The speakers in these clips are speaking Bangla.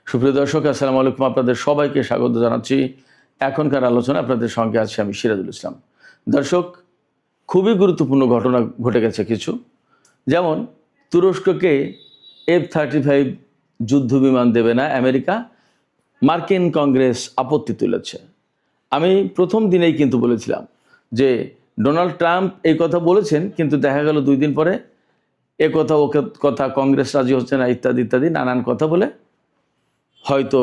সুপ্রিয় দর্শক, আসসালামু আলাইকুম। আপনাদের সবাইকে স্বাগত জানাচ্ছি। এখনকার আলোচনা আপনাদের সঙ্গে আছি আমি সিরাজুল ইসলাম। দর্শক, খুবই গুরুত্বপূর্ণ ঘটনা ঘটে গেছে কিছু। যেমন তুরস্ককে F-35 যুদ্ধ বিমান দেবে না আমেরিকা, মার্কিন কংগ্রেস আপত্তি তুলেছে। আমি প্রথম দিনেই কিন্তু বলেছিলাম যে ডোনাল্ড ট্রাম্প এই কথা বলেছেন, কিন্তু দেখা গেল 2 দিন পরে এ কথা ও কথা কংগ্রেস রাজি হচ্ছে না, ইত্যাদি ইত্যাদি নানান কথা বলে হয়তো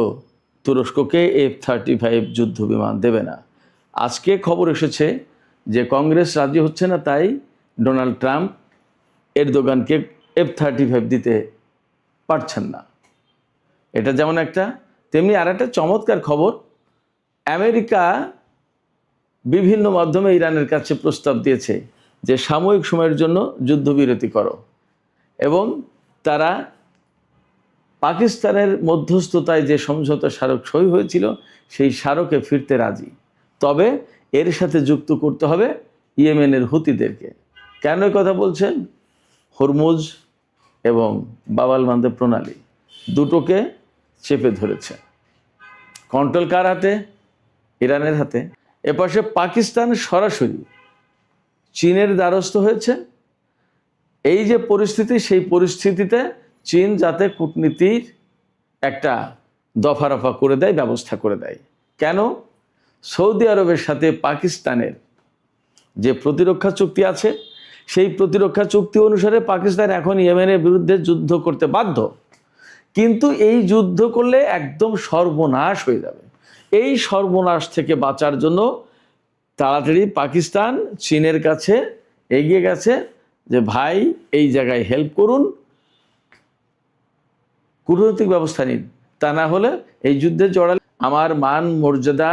তুরস্ককে F-35 যুদ্ধ বিমান দেবে না। আজকে খবর এসেছে যে কংগ্রেস রাজি হচ্ছে না, তাই ডোনাল্ড ট্রাম্প এরদোগানকে F-35 দিতে পারছেন না। এটা যেমন একটা, তেমনি আর একটা চমৎকার খবর। আমেরিকা বিভিন্ন মাধ্যমে ইরানের কাছে প্রস্তাব দিয়েছে যে সাময়িক সময়ের জন্য যুদ্ধবিরতি করো, এবং তারা পাকিস্তানের মধ্যস্থতায় যে সমঝোতা স্মারক সই হয়েছিল সেই স্মারকে ফিরতে রাজি, তবে এর সাথে যুক্ত করতে হবে ইয়েমেনের হুতিদেরকে। কেন এই কথা বলছেন? হরমুজ এবং বাবাল মান্দেব প্রণালী দুটোকে চেপে ধরেছে। কন্ট্রোল কার হাতে? ইরানের হাতে। এপাশে পাকিস্তান সরাসরি চীনের দ্বারস্থ হয়েছে। এই যে পরিস্থিতি, সেই পরিস্থিতিতে চীন যাতে কূটনীতির একটা দফারফা করে দেয়, ব্যবস্থা করে দেয়। কেন? সৌদি আরবের সাথে পাকিস্তানের যে প্রতিরক্ষা চুক্তি আছে, সেই প্রতিরক্ষা চুক্তি অনুসারে পাকিস্তান এখন ইয়েমেনের বিরুদ্ধে যুদ্ধ করতে বাধ্য, কিন্তু এই যুদ্ধ করলে একদম সর্বনাশ হয়ে যাবে। এই সর্বনাশ থেকে বাঁচার জন্য তাড়াতাড়ি পাকিস্তান চীনের কাছে এগিয়ে গেছে যে ভাই এই জায়গায় হেল্প করুন, কূটনৈতিক ব্যবস্থা নিন, তা না হলে এই যুদ্ধে জড়ালে আমার মান মর্যাদা,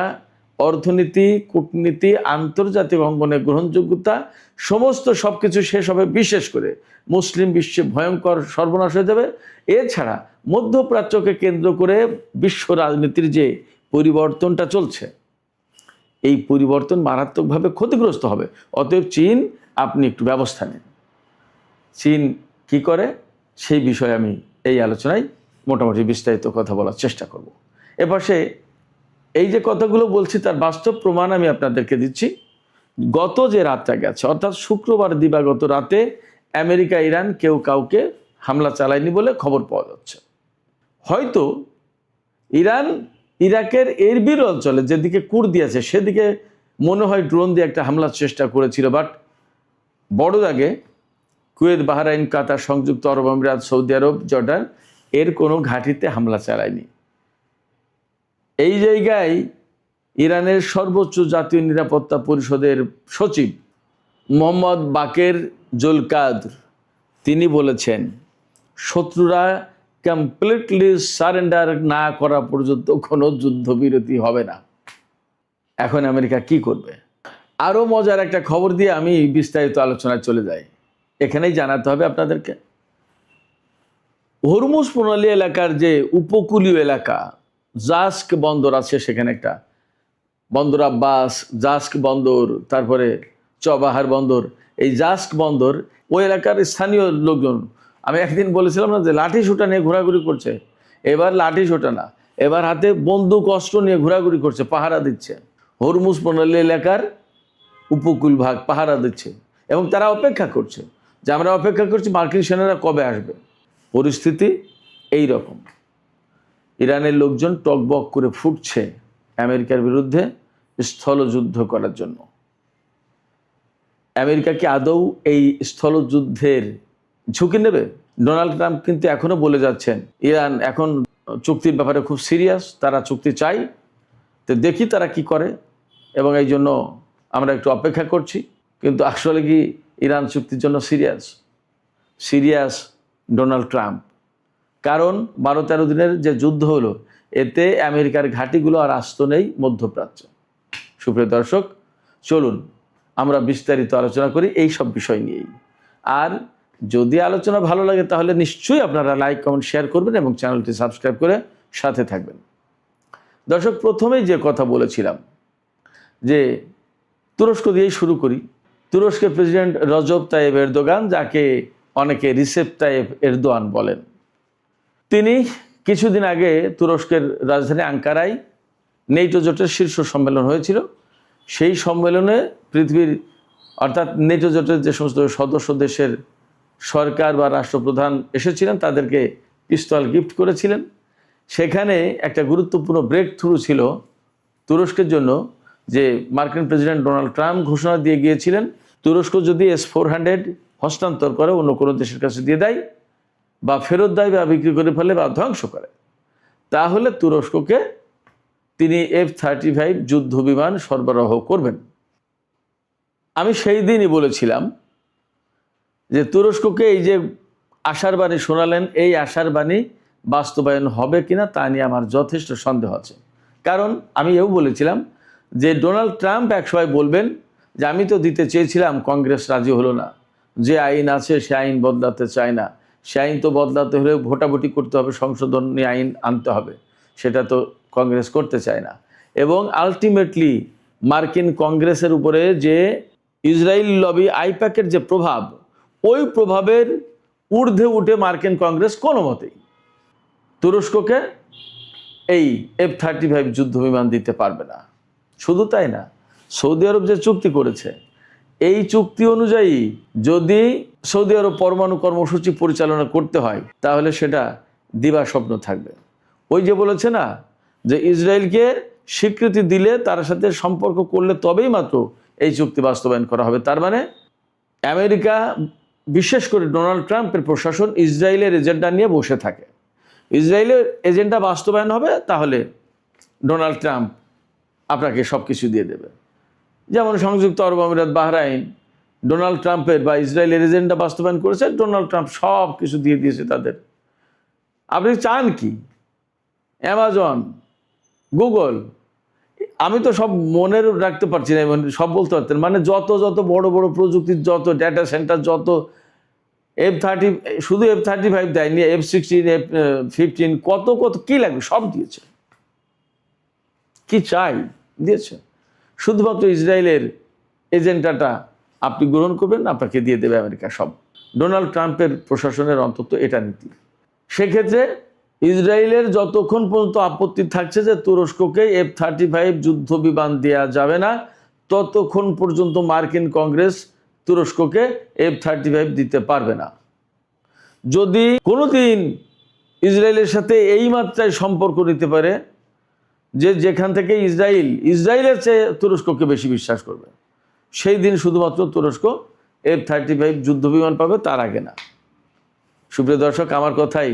অর্থনীতি, কূটনীতি, আন্তর্জাতিক অঙ্গনে গ্রহণযোগ্যতা সমস্ত সব কিছু শেষ হবে, বিশেষ করে মুসলিম বিশ্বে ভয়ঙ্কর সর্বনাশ হয়ে যাবে। এছাড়া মধ্যপ্রাচ্যকে কেন্দ্র করে বিশ্ব রাজনীতির যে পরিবর্তনটা চলছে, এই পরিবর্তন মারাত্মকভাবে ক্ষতিগ্রস্ত হবে। অতএব চীন, আপনি একটু ব্যবস্থা নিন। চীন কি করে সেই বিষয়ে আমি এই আলোচনায় মোটামুটি বিস্তারিত কথা বলার চেষ্টা করব। এপাশে এই যে কথাগুলো বলছি তার বাস্তব প্রমাণ আমি আপনাদেরকে দিচ্ছি। গত যে রাতটা গেছে, অর্থাৎ শুক্রবার দিবাগত রাতে আমেরিকা ইরান কেউ কাউকে হামলা চালায়নি বলে খবর পাওয়া যাচ্ছে। হয়তো ইরান ইরাকের এরবিল অঞ্চলে যেদিকে কুর্দি আছে সেদিকে মনে হয় ড্রোন দিয়ে একটা হামলার চেষ্টা করেছিল, বাট বড় দাগে কুয়েত, বাহরাইন, কাতার, সংযুক্ত আরব আমিরাত, সৌদি আরব, জর্ডান এর কোনো ঘাঁটিতে হামলা চালায়নি। এই জায়গায় ইরানের সর্বোচ্চ জাতীয় নিরাপত্তা পরিষদের সচিব মোহাম্মদ বাকের জুলকাদর তিনি বলেছেন, শত্রুরা কমপ্লিটলি সারেন্ডার না করা পর্যন্ত কোনো যুদ্ধবিরতি হবে না। এখন আমেরিকা কি করবে? আরও মজার একটা খবর দিয়ে আমি বিস্তারিত আলোচনায় চলে যাই। এখানেই জানাতে হবে আপনাদেরকে, হরমুজ প্রণালী এলাকার যে উপকূলীয় এলাকা জাস্ক বন্দর আছে, সেখানে একটা বন্দর আব্বাস, জাস্ক বন্দর, তারপরে চবাহার বন্দর, এই জাস্ক বন্দর ওই এলাকার স্থানীয় লোকজন, আমি একদিন বলেছিলাম না যে লাঠি সোটা নিয়ে ঘোরাঘুরি করছে, এবার লাঠি সোটা না, এবার হাতে বন্দুক অস্ত্র নিয়ে ঘোরাঘুরি করছে, পাহারা দিচ্ছে। হরমুজ প্রণালী এলাকার উপকূল ভাগ পাহারা দিচ্ছে, এবং তারা অপেক্ষা করছে যে আমরা অপেক্ষা করছি মার্কিন সেনারা কবে আসবে। পরিস্থিতি এই রকম। ইরানের লোকজন টকবক করে ফুটছে আমেরিকার বিরুদ্ধে স্থলযুদ্ধ করার জন্য। আমেরিকা কি আদৌ এই স্থলযুদ্ধের ঝুঁকি নেবে? ডোনাল্ড ট্রাম্প কিন্তু এখনো বলে যাচ্ছেন ইরান এখন চুক্তির ব্যাপারে খুব সিরিয়াস, তারা চুক্তি চাই, তো দেখি তারা কি করে, এবং এই জন্য আমরা একটু অপেক্ষা করছি। কিন্তু আসলে কি ইরান চুক্তির জন্য সিরিয়াস ডোনাল্ড ট্রাম্প? কারণ 12-13 দিনের যে যুদ্ধ হলো, এতে আমেরিকার ঘাঁটিগুলো আর আস্ত নেই মধ্যপ্রাচ্যে। সুপ্রিয় দর্শক, চলুন আমরা বিস্তারিত আলোচনা করি এই সব বিষয় নিয়েই। আর যদি আলোচনা ভালো লাগে তাহলে নিশ্চয়ই আপনারা লাইক, কমেন্ট, শেয়ার করবেন এবং চ্যানেলটি সাবস্ক্রাইব করে সাথে থাকবেন। দর্শক, প্রথমেই যে কথা বলেছিলাম যে তুরস্ক দিয়েই শুরু করি। তুরস্কের প্রেসিডেন্ট রজব তাইয়েব এরদোগান, যাকে অনেকে রিসেপ তাইয়েব এরদোয়ান বলেন, তিনি কিছুদিন আগে তুরস্কের রাজধানী আঙ্কারায় নেটো জোটের শীর্ষ সম্মেলন হয়েছিল। সেই সম্মেলনে পৃথিবীর অর্থাৎ নেটো জোটের যে সমস্ত সদস্য দেশের সরকার বা রাষ্ট্রপ্রধান এসেছিলেন তাদেরকে পিস্তল গিফট করেছিলেন। সেখানে একটা গুরুত্বপূর্ণ ব্রেক থ্রু ছিল তুরস্কের জন্য, যে মার্কিন প্রেসিডেন্ট ডোনাল্ড ট্রাম্প ঘোষণা দিয়ে গিয়েছিলেন তুরস্ক যদি S-400 হস্তান্তর করে অন্য কোনো দেশের কাছে দিয়ে দেয় বা ফেরত দেয় বা বিক্রি করে ফেলে বা ধ্বংস করে, তাহলে তুরস্ককে তিনি F-35 যুদ্ধ বিমান সরবরাহ করবেন। আমি সেই দিনই বলেছিলাম যে তুরস্ককে এই যে আশার বাণী শোনালেন, এই আশার বাণী বাস্তবায়ন হবে কিনা তা নিয়ে আমার যথেষ্ট সন্দেহ আছে। কারণ আমি এও বলেছিলাম যে ডোনাল্ড ট্রাম্প একসময় বলবেন যে আমি তো দিতে চেয়েছিলাম, কংগ্রেস রাজি হলো না, যে আইন আছে সে আইন বদলাতে চায় না, সে আইন তো বদলাতে হলে ভোটাভুটি করতে হবে, সংশোধনী আইন আনতে হবে, সেটা তো কংগ্রেস করতে চায় না। এবং আলটিমেটলি মার্কিন কংগ্রেসের উপরে যে ইসরায়েল লবি আইপ্যাকের যে প্রভাব, ওই প্রভাবের ঊর্ধ্বে উঠে মার্কিন কংগ্রেস কোনো মতেই তুরস্ককে এই F-35 যুদ্ধ বিমান দিতে পারবে না। শুধু তাই না, সৌদি আরব যে চুক্তি করেছে, এই চুক্তি অনুযায়ী যদি সৌদি আরব পরমাণু কর্মসূচি পরিচালনা করতে হয় তাহলে সেটা দিবা স্বপ্ন থাকবে। ওই যে বলেছে না যে ইসরায়েলকে স্বীকৃতি দিলে তার সাথে সম্পর্ক করলে তবেই মাত্র এই চুক্তি বাস্তবায়ন করা হবে। তার মানে আমেরিকা, বিশেষ করে ডোনাল্ড ট্রাম্পের প্রশাসন ইসরায়েলের এজেন্ডা নিয়ে বসে থাকে। ইসরায়েলের এজেন্ডা বাস্তবায়ন হবে তাহলে ডোনাল্ড ট্রাম্প আপনাকে সব কিছু দিয়ে দেবে। যেমন সংযুক্ত আরব আমিরাত, বাহরাইন ডোনাল্ড ট্রাম্পের বা ইসরায়েলের এজেন্ডা বাস্তবায়ন করেছে, ডোনাল্ড ট্রাম্প সব কিছু দিয়ে দিয়েছে তাদের। আপনি চান কি? অ্যামাজন, গুগল, আমি তো সব মনের রাখতে পারছি না, সব বলতে পারতেন, মানে যত যত বড় বড় প্রযুক্তির যত ডেটা সেন্টার, যত F-30, শুধু F-35 দেয়নি, F-16, F-15, কত কত কী লাগবে সব দিয়েছে। কি চাই দিয়েছে, শুধুমাত্র ইসরায়েলের এজেন্ডাটা আপনি গ্রহণ করবেন, আপনাকে দিয়ে দেবে আমেরিকা সব। ডোনাল্ড ট্রাম্পের প্রশাসনের অন্তত এটা নীতি। সেক্ষেত্রে ইসরায়েলের যতক্ষণ পর্যন্ত আপত্তি থাকছে যে তুরস্ককে F-35 যুদ্ধ বিমান দেওয়া যাবে না, ততক্ষণ পর্যন্ত মার্কিন কংগ্রেস তুরস্ককে F-35 দিতে পারবে না। যদি কোনোদিন ইসরায়েলের সাথে এই মাত্রায় সম্পর্ক নিতে পারে যে যেখান থেকে ইসরায়েলের চেয়ে তুরস্ককে বেশি বিশ্বাস করবে, সেই দিন শুধুমাত্র তুরস্ক F-35 যুদ্ধ বিমান পাবে, তার আগে না। সুপ্রিয় দর্শক, আমার কথাই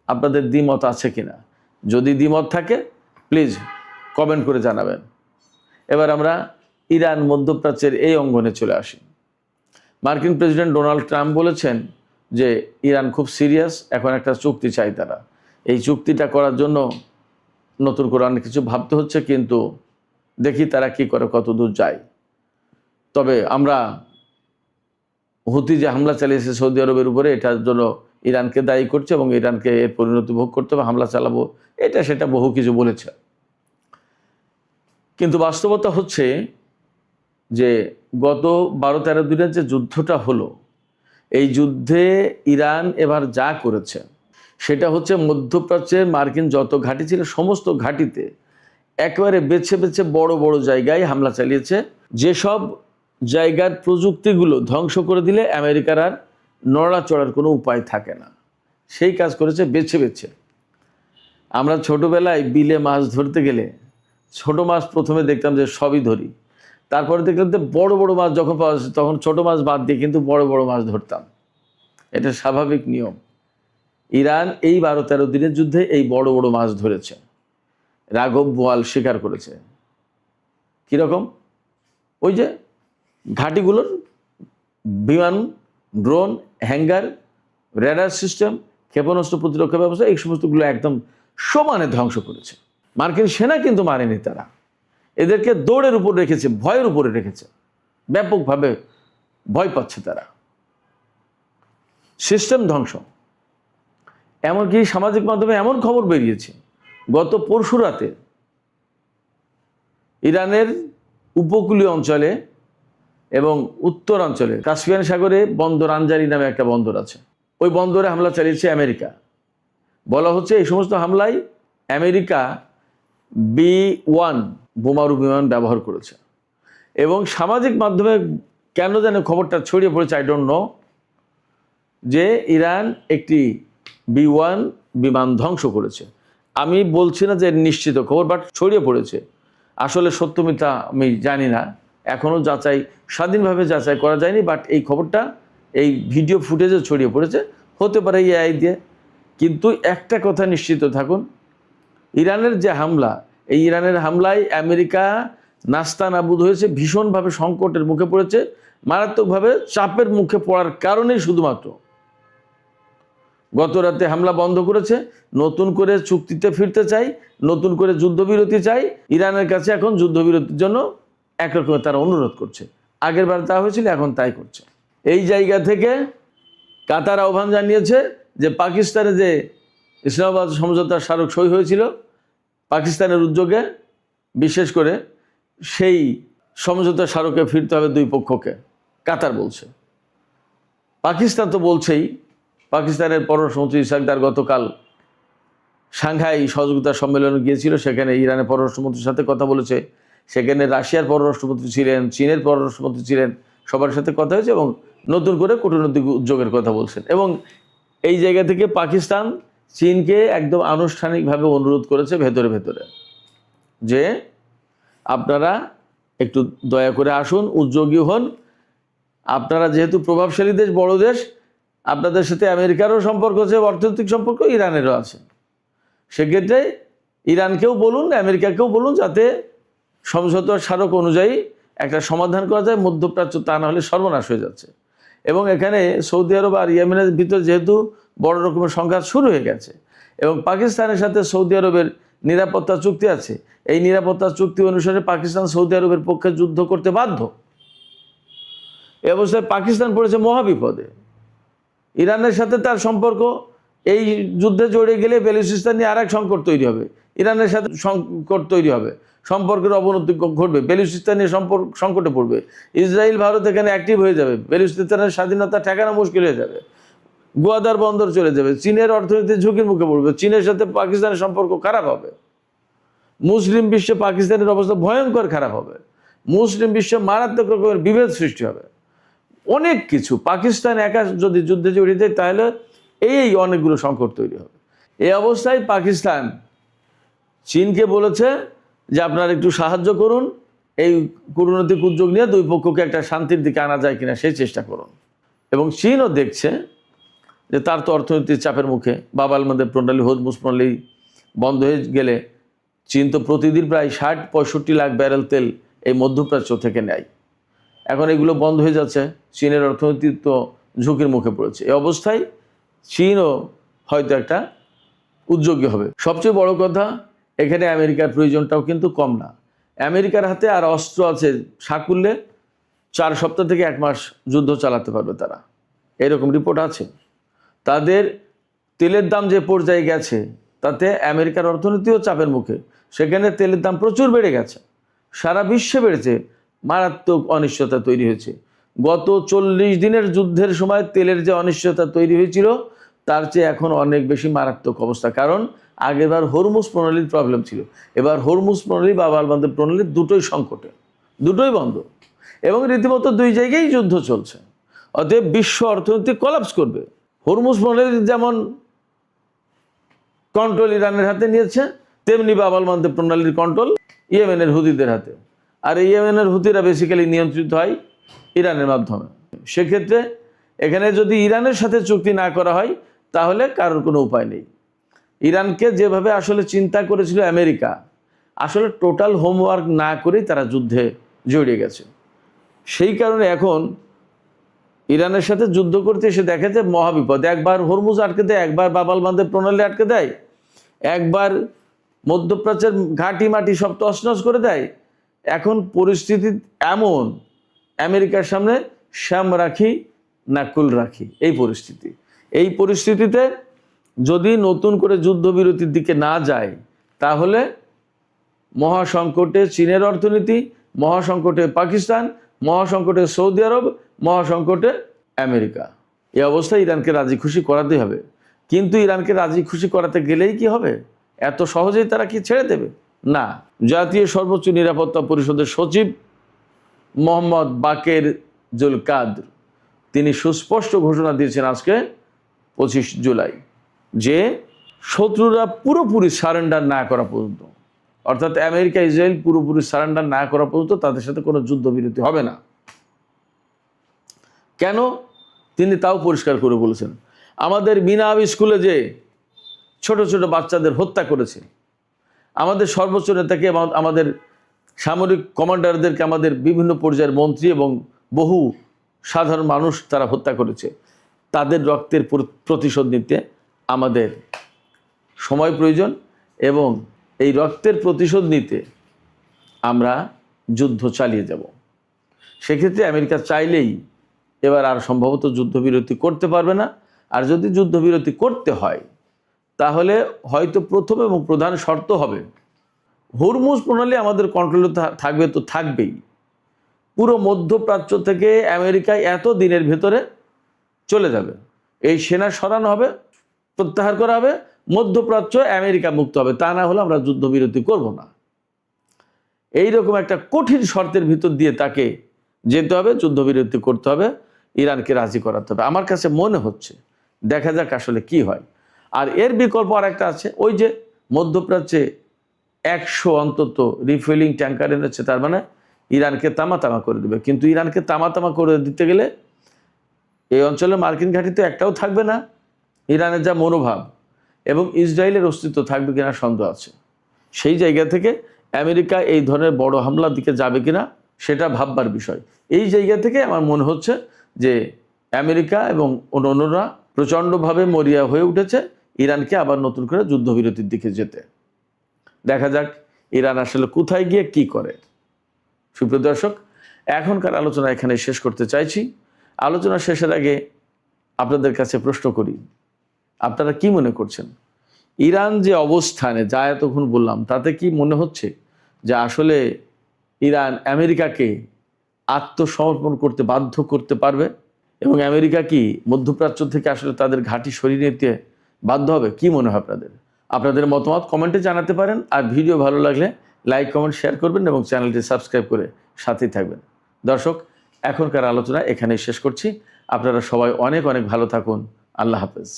আপনাদের দ্বিমত আছে কিনা? যদি দ্বিমত থাকে প্লিজ কমেন্ট করে জানাবেন। এবার আমরা ইরান মধ্যপ্রাচ্যের এই অঙ্গনে চলে আসি। মার্কিন প্রেসিডেন্ট ডোনাল্ড ট্রাম্প বলেছেন যে ইরান খুব সিরিয়াস, এখন একটা চুক্তি চাই তারা। এই চুক্তিটা করার জন্য নতুন করে অনেক কিছু ভাবতে হচ্ছে, কিন্তু দেখি তারা কি করে, কত দূর যায়। তবে আমরা হুতি যে হামলা চালিয়েছে সৌদি আরবের উপরে, এটার জন্য ইরানকে দায়ী করছে এবং ইরানকে এর পরিণতি ভোগ করতে হবে, হামলা চালাবো, এটা সেটা বহু কিছু বলেছে। কিন্তু বাস্তবতা হচ্ছে যে গত 12-13 দিনের যে যুদ্ধটা হলো, এই যুদ্ধে ইরান এবার যা করেছে সেটা হচ্ছে মধ্যপ্রাচ্যের মার্কিন যত ঘাঁটি ছিল সমস্ত ঘাঁটিতে একেবারে বেছে বেছে বড় বড় জায়গায় হামলা চালিয়েছে। যেসব জায়গার প্রযুক্তিগুলো ধ্বংস করে দিলে আমেরিকার আর নড়াচড়ার কোনো উপায় থাকে না, সেই কাজ করেছে বেছে বেছে। আমরা ছোটোবেলায় বিলে মাছ ধরতে গেলে ছোট মাছ প্রথমে দেখতাম যে সবই ধরি, তারপরে দেখলাম যে বড় বড় মাছ যখন পাওয়া যাচ্ছে তখন ছোট মাছ বাদ দিয়ে কিন্তু বড় বড় মাছ ধরতাম। এটা স্বাভাবিক নিয়ম। ইরান এই 12-13 দিনের যুদ্ধে এই বড় বড় মাছ ধরেছে, রাঘব বোয়াল শিকার করেছে। কীরকম? ওই যে ঘাঁটিগুলোর বিমান, ড্রোন, হ্যাঙ্গার, রেডার সিস্টেম, ক্ষেপণাস্ত্র প্রতিরক্ষা ব্যবস্থা, এই সমস্তগুলো একদম সমানে ধ্বংস করেছে। মার্কিন সেনা কিন্তু মারেনি, তারা এদেরকে দৌড়ের উপর রেখেছে, ভয়ের উপরে রেখেছে, ব্যাপকভাবে ভয় পাচ্ছে তারা। সিস্টেম ধ্বংস। এমনকি সামাজিক মাধ্যমে এমন খবর বেরিয়েছে গত পরশু রাতে ইরানের উপকূলীয় অঞ্চলে এবং উত্তরাঞ্চলে কাস্পিয়ান সাগরে বন্দর আনজারি নামে একটা বন্দর আছে, ওই বন্দরে হামলা চালিয়েছে আমেরিকা। বলা হচ্ছে এই সমস্ত হামলায় আমেরিকা B-1 বোমারু বিমান ব্যবহার করেছে। এবং সামাজিক মাধ্যমে কেন যেন খবরটা ছড়িয়ে পড়েছে, আই ডোন্ট নো, যে ইরান একটি B-1 বিমান ধ্বংস করেছে। আমি বলছি না যে নিশ্চিত খবর, বাট ছড়িয়ে পড়েছে। আসলে সত্য মিথ্যা আমি জানি না, এখনও স্বাধীনভাবে যাচাই করা যায়নি, বাট এই খবরটা এই ভিডিও ফুটেজে ছড়িয়ে পড়েছে, হতে পারে AI দিয়ে। কিন্তু একটা কথা নিশ্চিত থাকুন, ইরানের যে হামলা, এই ইরানের হামলায় আমেরিকা নাস্তানাবুদ হয়েছে, ভীষণভাবে সংকটের মুখে পড়েছে, মারাত্মকভাবে চাপের মুখে পড়ার কারণেই শুধুমাত্র গত রাতে হামলা বন্ধ করেছে, নতুন করে চুক্তিতে ফিরতে চাই, নতুন করে যুদ্ধবিরতি চাই। ইরানের কাছে এখন যুদ্ধবিরতির জন্য একরকমের তারা অনুরোধ করছে। আগের বার তা হয়েছিল, এখন তাই করছে। এই জায়গা থেকে কাতার আহ্বান জানিয়েছে যে পাকিস্তানে যে ইসলামাবাদ সমঝোতার স্মারক সই হয়েছিল পাকিস্তানের উদ্যোগে, বিশেষ করে সেই সমঝোতার স্মারকে ফিরতে হবে দুই পক্ষকে, কাতার বলছে। পাকিস্তান তো বলছেই। পাকিস্তানের পররাষ্ট্রমন্ত্রী ইসহাকদার গতকাল সাংহাই সহযোগিতা সম্মেলনে গিয়েছিল, সেখানে ইরানের পররাষ্ট্রমন্ত্রীর সাথে কথা বলেছে, সেখানে রাশিয়ার পররাষ্ট্রমন্ত্রী ছিলেন, চীনের পররাষ্ট্রমন্ত্রী ছিলেন, সবার সাথে কথা হয়েছে এবং নতুন করে কূটনৈতিক উদ্যোগের কথা বলছেন। এবং এই জায়গা থেকে পাকিস্তান চীনকে একদম আনুষ্ঠানিকভাবে অনুরোধ করেছে ভেতরে ভেতরে যে আপনারা একটু দয়া করে আসুন, উদ্যোগী হন। আপনারা যেহেতু প্রভাবশালী দেশ, বড় দেশ, আপনাদের সাথে আমেরিকারও সম্পর্ক আছে, অর্থনৈতিক সম্পর্ক ইরানেরও আছে। সেক্ষেত্রে ইরানকেও বলুন, আমেরিকাকেও বলুন, যাতে সমঝোতার স্মারক অনুযায়ী একটা সমাধান করা যায়। মধ্যপ্রাচ্য তা না হলে সর্বনাশ হয়ে যাচ্ছে। এবং এখানে সৌদি আরব আর ইয়েমেনের ভিতর যেহেতু বড় রকমের সংঘাত শুরু হয়ে গেছে এবং পাকিস্তানের সাথে সৌদি আরবের নিরাপত্তা চুক্তি আছে, এই নিরাপত্তা চুক্তি অনুসারে পাকিস্তান সৌদি আরবের পক্ষে যুদ্ধ করতে বাধ্য। এই অবস্থায় পাকিস্তান পড়েছে মহাবিপদে। ইরানের সাথে তার সম্পর্ক, এই যুদ্ধে জড়িয়ে গেলে বেলুচিস্তান নিয়ে আর এক সংকট তৈরি হবে, ইরানের সাথে সংকট তৈরি হবে, সম্পর্কের অবনতি ঘটবে, বেলুচিস্তান নিয়ে সংকটে পড়বে, ইসরায়েল ভারত এখানে অ্যাক্টিভ হয়ে যাবে, বেলুচিস্তানের স্বাধীনতা ঠেকানো মুশকিল হয়ে যাবে, গোয়াদার বন্দর চলে যাবে, চীনের অর্থনীতি ঝুঁকির মুখে পড়বে, চীনের সাথে পাকিস্তানের সম্পর্ক খারাপ হবে, মুসলিম বিশ্বে পাকিস্তানের অবস্থা ভয়ঙ্কর খারাপ হবে, মুসলিম বিশ্বে মারাত্মক রকমের বিভেদ সৃষ্টি হবে, অনেক কিছু। পাকিস্তান একা যদি যুদ্ধে জড়িয়ে যায় তাহলে এই অনেকগুলো সংকট তৈরি হবে। এই অবস্থায় পাকিস্তান চীনকে বলেছে যে আপনারা একটু সাহায্য করুন, এই কূটনৈতিক উদ্যোগ নিয়ে দুই পক্ষকে একটা শান্তির দিকে আনা যায় কিনা সেই চেষ্টা করুন। এবং চীনও দেখছে যে তার তো অর্থনৈতিক চাপের মুখে, বাব আল মানদেব প্রণালী, হরমুজ প্রণালী বন্ধ হয়ে গেলে চীন তো প্রতিদিন প্রায় 60-65 লাখ ব্যারেল তেল এই মধ্যপ্রাচ্য থেকে নেয়। এখন এগুলো বন্ধ হয়ে যাচ্ছে, চীনের অর্থনীতি তো ঝুঁকির মুখে পড়েছে। এই অবস্থায় চীনও হয়তো একটা উদ্যোগী হবে। সবচেয়ে বড় কথা, এখানে আমেরিকার প্রয়োজনটাও কিন্তু কম না। আমেরিকার হাতে আর অস্ত্র আছে সাকুল্যে 4 সপ্তাহ থেকে 1 মাস যুদ্ধ চালাতে পারবে তারা, এরকম রিপোর্ট আছে। তাদের তেলের দাম যে পর্যায়ে গেছে তাতে আমেরিকার অর্থনীতিও চাপের মুখে, সেখানে তেলের দাম প্রচুর বেড়ে গেছে, সারা বিশ্বে বেড়েছে, মারাত্মক অনিশ্চয়তা তৈরি হয়েছে। গত 40 দিনের যুদ্ধের সময় তেলের যে অনিশ্চয়তা তৈরি হয়েছিল তার চেয়ে এখন অনেক বেশি মারাত্মক অবস্থা। কারণ আগেরবার হরমুজ প্রণালীর প্রবলেম ছিল, এবার হরমুজ প্রণালী বা বাব আল মানদেব প্রণালী দুটোই সংকটে, দুটোই বন্ধ এবং রীতিমতো দুই জায়গায় যুদ্ধ চলছে। অতএব বিশ্ব অর্থনীতি কলাপস করবে। হরমুজ প্রণালীর যেমন কন্ট্রোল ইরানের হাতে নিয়েছে, তেমনি বাব আল মানদেব প্রণালীর কন্ট্রোল ইয়েমেনের হুতিদের হাতে। আর এই ইয়েমেনের হুতিরা বেসিক্যালি নিয়ন্ত্রিত হয় ইরানের মাধ্যমে। সেক্ষেত্রে এখানে যদি ইরানের সাথে চুক্তি না করা হয় তাহলে কারোর কোনো উপায় নেই। ইরানকে যেভাবে আসলে চিন্তা করেছিল আমেরিকা, আসলে টোটাল হোমওয়ার্ক না করেই তারা যুদ্ধে জড়িয়ে গেছে। সেই কারণে এখন ইরানের সাথে যুদ্ধ করতে এসে দেখে যে মহাবিপদ। একবার হরমুজ আটকে দেয়, একবার বাব আল মানদেব প্রণালী আটকে দেয়, একবার মধ্যপ্রাচ্যের ঘাটি মাটি সব তছনছ করে দেয়। এখন পরিস্থিতি এমন, আমেরিকার সামনে শ্যাম রাখি না কুল রাখি এই পরিস্থিতি। এই পরিস্থিতিতে যদি নতুন করে যুদ্ধবিরতির দিকে না যায় তাহলে মহাসংকটে চীনের অর্থনীতি, মহাসংকটে পাকিস্তান, মহাসংকটে সৌদি আরব, মহাসংকটে আমেরিকা। এই অবস্থায় ইরানকে রাজি খুশি করাতেই হবে। কিন্তু ইরানকে রাজি খুশি করাতে গেলেই কি হবে? এত সহজেই তারা কি ছেড়ে দেবে? না। জাতীয় সর্বোচ্চ নিরাপত্তা পরিষদের সচিব মোহাম্মদ বাকের জুলকাদর তিনি সুস্পষ্ট ঘোষণা দিয়েছেন আজকে 25 জুলাই যে শত্রুরা পুরোপুরি সারেন্ডার না করা পর্যন্ত, অর্থাৎ আমেরিকা ইসরায়েল পুরোপুরি সারেন্ডার না করা পর্যন্ত তাদের সাথে কোনো যুদ্ধবিরতি হবে না। কেন? তিনি তাও পরিষ্কার করে বলেছেন, আমাদের মিনাব স্কুলে যে ছোট ছোট বাচ্চাদের হত্যা করেছে, আমাদের সর্বোচ্চ নেতাকে, আমাদের সামরিক কমান্ডারদেরকে, আমাদের বিভিন্ন পর্যায়ের মন্ত্রী এবং বহু সাধারণ মানুষ তারা হত্যা করেছে, তাদের রক্তের প্রতিশোধ নিতে আমাদের সময় প্রয়োজন এবং এই রক্তের প্রতিশোধ নিতে আমরা যুদ্ধ চালিয়ে যাব। সেক্ষেত্রে আমেরিকা চাইলেই এবার আর সম্ভবত যুদ্ধবিরতি করতে পারবে না। আর যদি যুদ্ধবিরতি করতে হয় তাহলে হয়তো প্রথম এবং প্রধান শর্ত হবে হরমুজ প্রণালী আমাদের কন্ট্রোলে থাকবে, তো থাকবেই। পুরো মধ্যপ্রাচ্য থেকে আমেরিকা এত দিনের ভেতরে চলে যাবে, এই সেনা সরানো হবে, প্রত্যাহার করা হবে, মধ্যপ্রাচ্য আমেরিকা মুক্ত হবে। তা না হলে আমরা যুদ্ধবিরতি করব না। এইরকম একটা কঠিন শর্তের ভিতর দিয়ে তাকে যেতে হবে, যুদ্ধবিরতি করতে হবে, ইরানকে রাজি করাতে হবে। আমার কাছে মনে হচ্ছে, দেখা যাক আসলে কি হয়। আর এর বিকল্প আর একটা আছে, ওই যে মধ্যপ্রাচ্যে 100 অন্তত রিফিলিং ট্যাঙ্কার এনেছে, তার মানে ইরানকে তামা করে দেবে। কিন্তু ইরানকে তামা করে দিতে গেলে এই অঞ্চলে মার্কিন ঘাঁটি তো একটাও থাকবে না। ইরানের যা মনোভাব এবং ইসরায়েলের অস্তিত্ব থাকবে কিনা সন্দেহ আছে। সেই জায়গা থেকে আমেরিকা এই ধরনের বড় হামলার দিকে যাবে কিনা সেটা ভাববার বিষয়। এই জায়গা থেকে আমার মনে হচ্ছে যে আমেরিকা এবং অন্যরা প্রচণ্ডভাবে মরিয়া হয়ে উঠেছে ইরানকে আবার নতুন করে যুদ্ধবিরতির দিকে যেতে। দেখা যাক ইরান আসলে কোথায় গিয়ে কি করে। সুপ্রিয় দর্শক, এখনকার আলোচনা এখানে শেষ করতে চাইছি। আলোচনা শেষের আগে আপনাদের কাছে প্রশ্ন করি, আপনারা কি মনে করছেন? ইরান যে অবস্থানে, যা এতক্ষণ বললাম, তাতে কি মনে হচ্ছে যে আসলে ইরান আমেরিকাকে আত্মসমর্পণ করতে বাধ্য করতে পারবে এবং আমেরিকা কি মধ্যপ্রাচ্য থেকে আসলে তাদের ঘাঁটি সরিয়ে নিতে বাধ্য হবে? কি মনে হয় আপনাদের? আপনাদের মতামত কমেন্টে জানাতে পারেন। আর ভিডিও ভালো লাগলে লাইক, কমেন্ট, শেয়ার করবেন এবং চ্যানেলটি সাবস্ক্রাইব করে সাথেই থাকবেন। দর্শক, এখনকার আলোচনা এখানেই শেষ করছি। আপনারা সবাই অনেক অনেক ভালো থাকুন। আল্লাহ হাফেজ।